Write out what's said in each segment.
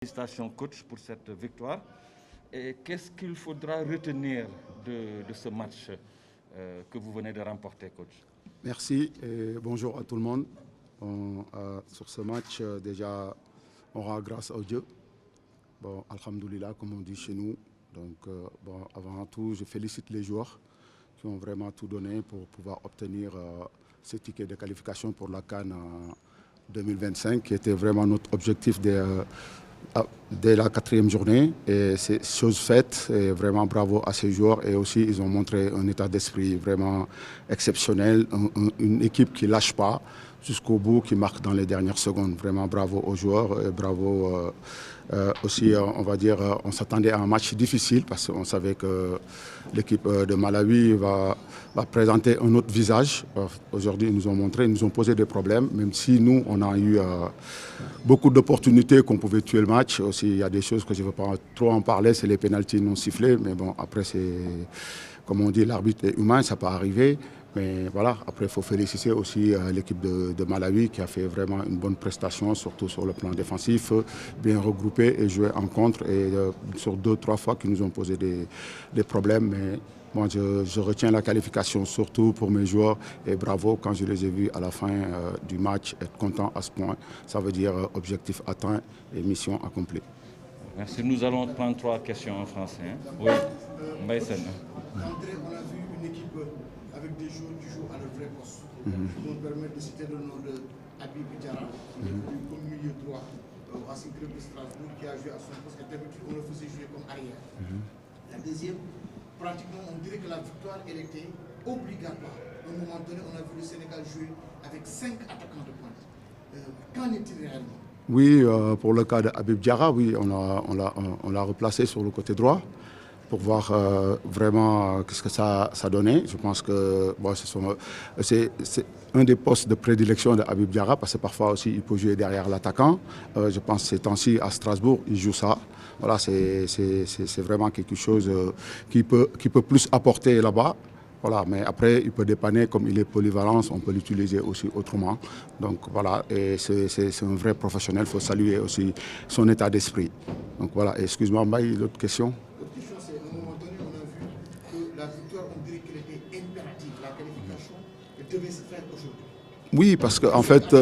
Félicitations coach pour cette victoire. Et qu'est-ce qu'il faudra retenir de ce match que vous venez de remporter, coach? Merci et bonjour à tout le monde. Sur ce match, déjà, on rend grâce au Dieu. Bon, alhamdoulilah, comme on dit chez nous. Donc, avant tout, je félicite les joueurs qui ont vraiment tout donné pour pouvoir obtenir ce ticket de qualification pour la CAN 2025, qui était vraiment notre objectif dès la 4e journée. Et c'est chose faite. Et vraiment bravo à ces joueurs. Et aussi, ils ont montré un état d'esprit vraiment exceptionnel. Une équipe qui ne lâche pas jusqu'au bout, qui marque dans les dernières secondes. Vraiment bravo aux joueurs. Et bravo aussi, on va dire, on s'attendait à un match difficile parce qu'on savait que l'équipe de Malawi va présenter un autre visage. Aujourd'hui, ils nous ont montré, ils nous ont posé des problèmes, même si nous, on a eu beaucoup d'opportunités qu'on pouvait tuer le match. Aussi, il y a des choses que je ne veux pas trop en parler, c'est les pénaltys non sifflés. Mais bon, après, c'est, comme on dit, l'arbitre est humain, ça peut arriver. Mais voilà, après, il faut féliciter aussi l'équipe de Malawi qui a fait vraiment une bonne prestation, surtout sur le plan défensif, bien regroupé et joué en contre. Et sur 2-3 fois qu'ils nous ont posé des problèmes. Mais moi, je retiens la qualification surtout pour mes joueurs. Et bravo, quand je les ai vus à la fin du match, être content à ce point. Ça veut dire objectif atteint et mission accomplie. Merci. Nous allons prendre 3 questions en français. Oui, Mbaïsen. André, on a vu une équipe avec des joueurs qui jouent à leur vrai poste. Qui vont permettre de citer le nom de Habib Diarra, qui est venu comme milieu droit au Racing Club de Strasbourg, qui a joué à son poste. Et d'habitude, on le faisait jouer comme arrière. La deuxième, pratiquement, on dirait que la victoire, elle était obligatoire. À un moment donné, on a vu le Sénégal jouer avec 5 attaquants de pointe. Qu'en est-il réellement? Oui, pour le cas de Habib Diarra, oui, on l'a replacé sur le côté droit pour voir vraiment qu'est-ce que ça donnait. Je pense que bon, c'est un des postes de prédilection de Habib Diarra parce que parfois aussi il peut jouer derrière l'attaquant. Je pense que ces temps-ci à Strasbourg, il joue ça. Voilà, c'est vraiment quelque chose qui peut plus apporter là-bas. Voilà, mais après, il peut dépanner comme il est polyvalent, on peut l'utiliser aussi autrement. Donc voilà, et c'est un vrai professionnel, il faut saluer aussi son état d'esprit. Donc voilà, excuse-moi, Mbaye, l'autre question? L'autre question, c'est à un moment donné, on a vu que la victoire, on dirait qu'elle était impérative. La qualification, elle devait se faire aujourd'hui. Oui, parce qu'en fait,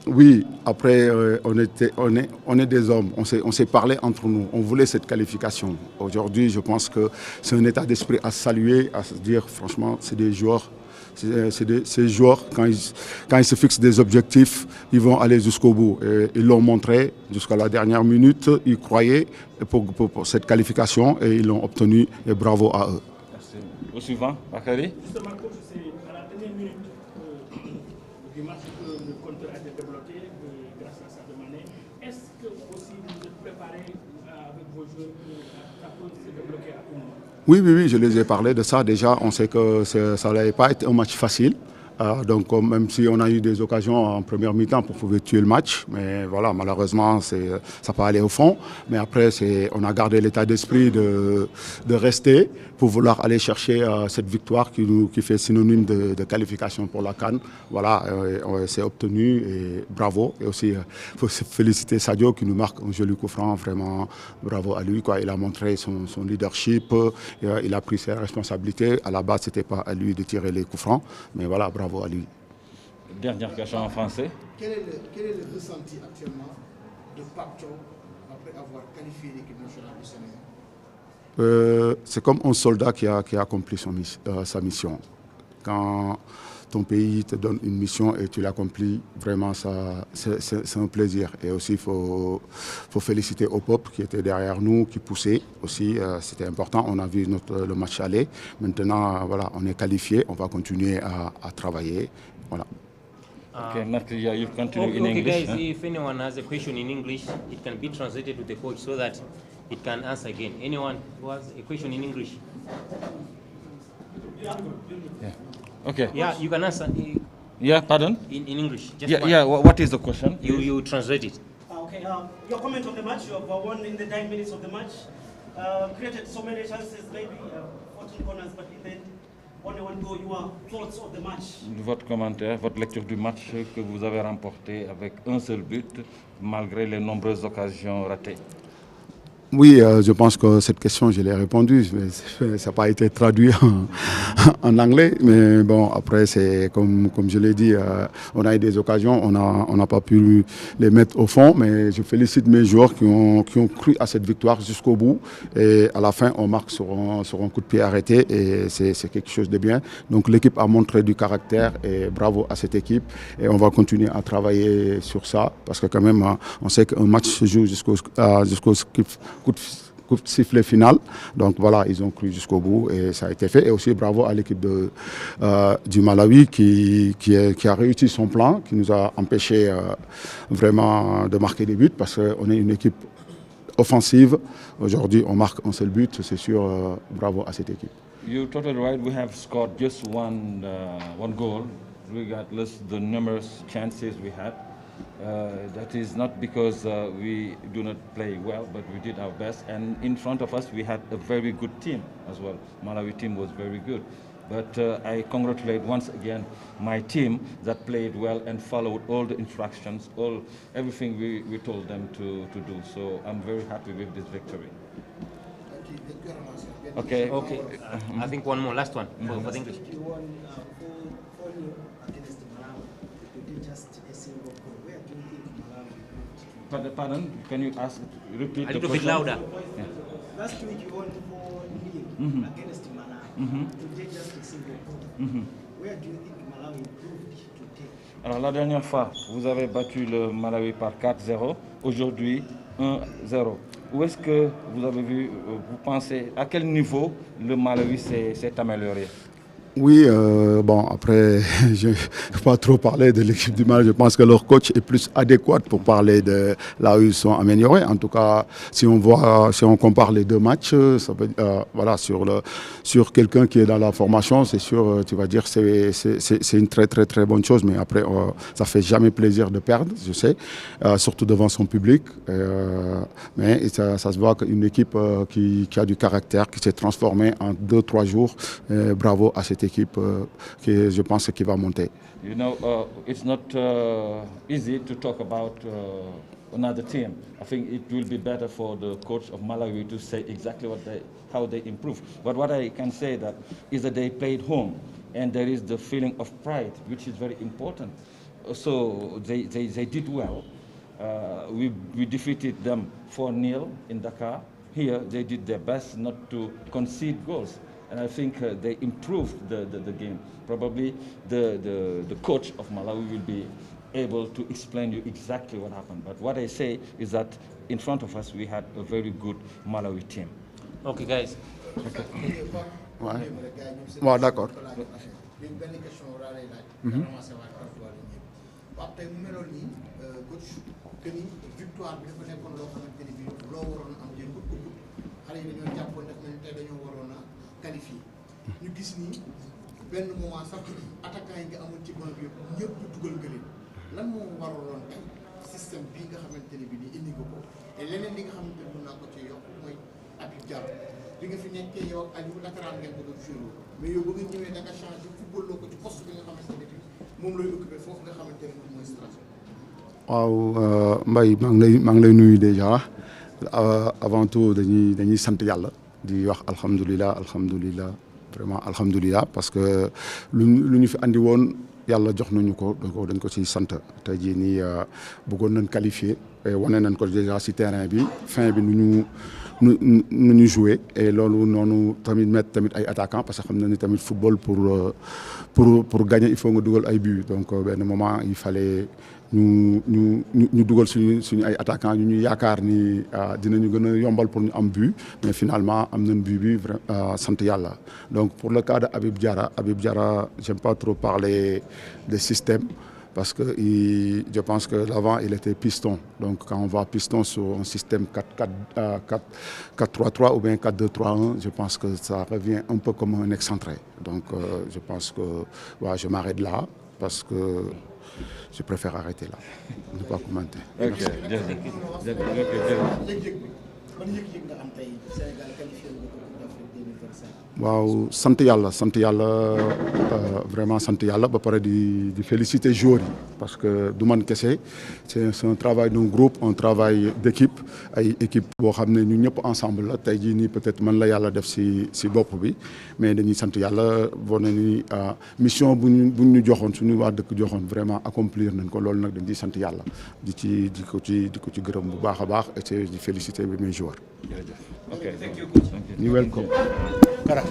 oui, après, on est des hommes, on s'est parlé entre nous, on voulait cette qualification. Aujourd'hui, je pense que c'est un état d'esprit à saluer, à se dire, franchement, c'est des joueurs. Ces joueurs, quand ils se fixent des objectifs, ils vont aller jusqu'au bout. Et ils l'ont montré jusqu'à la dernière minute, ils croyaient pour cette qualification et ils l'ont obtenu et bravo à eux. Merci. Au suivant, Bakary. Justement, coach, c'est à la dernière minute du match que le compteur a été débloqué grâce à Sadio Mané. Est-ce que aussi vous êtes préparé avec vos joueurs pour la pause se débloquer à tout moment? Oui, je les ai parlé de ça. Déjà, on sait que ça n'allait pas être un match facile. Donc, même si on a eu des occasions en première mi-temps pour pouvoir tuer le match, mais voilà, malheureusement, ça n'a pas allé au fond. Mais après, on a gardé l'état d'esprit de rester pour vouloir aller chercher cette victoire qui fait synonyme de qualification pour la CAN. Voilà, c'est obtenu et bravo. Et aussi, il faut féliciter Sadio qui nous marque un joli coup franc. Vraiment, bravo à lui, quoi. Il a montré son leadership, il a pris ses responsabilités. À la base, ce n'était pas à lui de tirer les coups francs, mais voilà, bravo à lui. Dernière question en français. Quel est le ressenti actuellement de Pape Thiaw après avoir qualifié l'équipe nationale du Sénégal? C'est comme un soldat qui a accompli sa mission. Quand ton pays te donne une mission et tu l'accomplis, vraiment, c'est un plaisir. Et aussi, il faut féliciter au peuple qui était derrière nous, qui poussait aussi. C'était important. On a vu le match aller. Maintenant, voilà, on est qualifié. On va continuer à travailler. Voilà. Okay, Natalia, you continue in English. Guys, if anyone has a question in English, it can be translated to the coach so that it can answer again. Anyone who has a question in English? Yeah. Okay. Yeah, you can answer Yeah, pardon? in English. Just What is the question? You translate it. Okay, your comment on the match, you have won in the 9 minutes of the match, created so many chances, maybe 14 corners, but in the end, your thoughts of the match. Votre commentaire, votre lecture du match que vous avez remporté avec un seul but, malgré les nombreuses occasions ratées. Oui, je pense que cette question, je l'ai répondu, mais ça n'a pas été traduit en anglais. Mais bon, après, c'est comme je l'ai dit, on a eu des occasions, on n'a pas pu les mettre au fond. Mais je félicite mes joueurs qui ont cru à cette victoire jusqu'au bout. Et à la fin, on marque sur un coup de pied arrêté et c'est quelque chose de bien. Donc l'équipe a montré du caractère et bravo à cette équipe. Et on va continuer à travailler sur ça parce que quand même, on sait qu'un match se joue jusqu'au coup de sifflet final. Donc voilà, ils ont cru jusqu'au bout et ça a été fait. Et aussi bravo à l'équipe du Malawi qui a réussi son plan, qui nous a empêché vraiment de marquer des buts parce qu'on est une équipe offensive. Aujourd'hui, on marque un seul but, c'est sûr, bravo à cette équipe. You're totally right. We have scored just one goal, regardless the numerous chances we had. That is not because we do not play well, but we did our best. And in front of us, we had a very good team as well. Malawi team was very good. But I congratulate once again my team that played well and followed all the instructions, everything we told them to do. So I'm very happy with this victory. Okay. I think one more, last one for the English. You won 4-0 against Malawi. You did just a single goal. Where do you think Malawi improved? Pardon? Can you repeat A the little question? bit louder. Yeah. Last week you won 4-0 against Malawi. Today just a single goal. Where do you think Malawi improved today? Alors la dernière fois, vous avez battu le Malawi par 4-0. Aujourd'hui, 1-0. Où est-ce que vous avez vu, vous pensez, à quel niveau le Malawi s'est amélioré? Oui, bon, après, je ne vais pas trop parler de l'équipe du Mali. Je pense que leur coach est plus adéquat pour parler de là où ils sont améliorés. En tout cas, si on compare les deux matchs, ça peut, voilà, sur quelqu'un qui est dans la formation, c'est sûr, tu vas dire que c'est une très, très, très bonne chose. Mais après, ça ne fait jamais plaisir de perdre, je sais, surtout devant son public. Mais ça se voit qu'une équipe qui a du caractère, qui s'est transformée en 2-3 jours. Bravo à cette équipe qui, je pense, qui va monter. You know, it's not easy to talk about another team. I think it will be better for the coach of Malawi to say exactly how they improve. But what I can say that is that they played home, and there is the feeling of pride, which is very important. So they did well. We defeated them 4-0 in Dakar. Here they did their best not to concede goals. And I think they improved the game. Probably the coach of Malawi will be able to explain you exactly what happened. But what I say is that in front of us we had a very good Malawi team. Okay, guys. Ouais, d'accord. qualifié ñu gis ni benn moment sax attaquant yi nga amoon ci banc bi ñëpp dugal nga leen lan moo waraloon tey système bii nga xamante ne bi ni indi nga ko te leneen li nga xamante ne mën naa ko ci yokk mooy Habib Diallo bi nga fi nekkee yow ak Aliou latéral ngeen ko doon joué mais yow ba nga ñëwee da nga changé football loo ko ci poste bi nga xamante ne bi moom lay occupé foofu nga xamante ne moom mooy Strasbourg. waaw Mbaye maa ngi lay nuyu déjà avant tout dañuy sant yàlla. di wax alhamdulilah vraiment alhamdulilah parce que lu ñu fi andi woon yàlla jox nañu ko dañ ko ciy sant tey jii nii bëggoon nañ qualifier wane nañ ko déjà ci terrain bi fin bi nu ñu jouer et loolu noonu tamit mettre tamit ay attaquants parce que xam na ni tamit football pour gagner il faut nga dugal ay buts donc benn moment il fallait ñu dugal suñu ay attaquants ñu yaakaar ni dinañu gën a yombal pour ñu am but mais finalement am nañ but bi sant yàlla donc pour le cas de Habib Diarra j'aime pas trop parler de système parce que je pense que l'avant il était piston donc quand on va piston sur un système 4-3-3 ou bien 4-2-3-1 je pense que ça revient un peu comme un excentré donc je pense que je m'arrête là parce que je préfère arrêter là, ne pas commenter. ban yëg-yëg nga am tey Sénégal qualifié wu ko Coupe d'Afrique 2025. waaw sant yàlla vraiment sant yàlla ba pare di féliciter joueurs yi parce que du man kese c'est un travail d'un groupe un travail d'équipe ay équipe boo xam ne ñu ñëpp ensemble la tey jii nii peut-être man la yàlla def si bopp bi mais dañuy sant yàlla wane ni mission bu ñu joxoon suñu waa dëkk joxoon vraiment accomplir nañ ko loolu nag dañ ciy sant yàlla di ko ci gërëm bu baax a baax et di féliciter mes joueurs. jërëjëf. Okay. Thank you. You're welcome. Kara,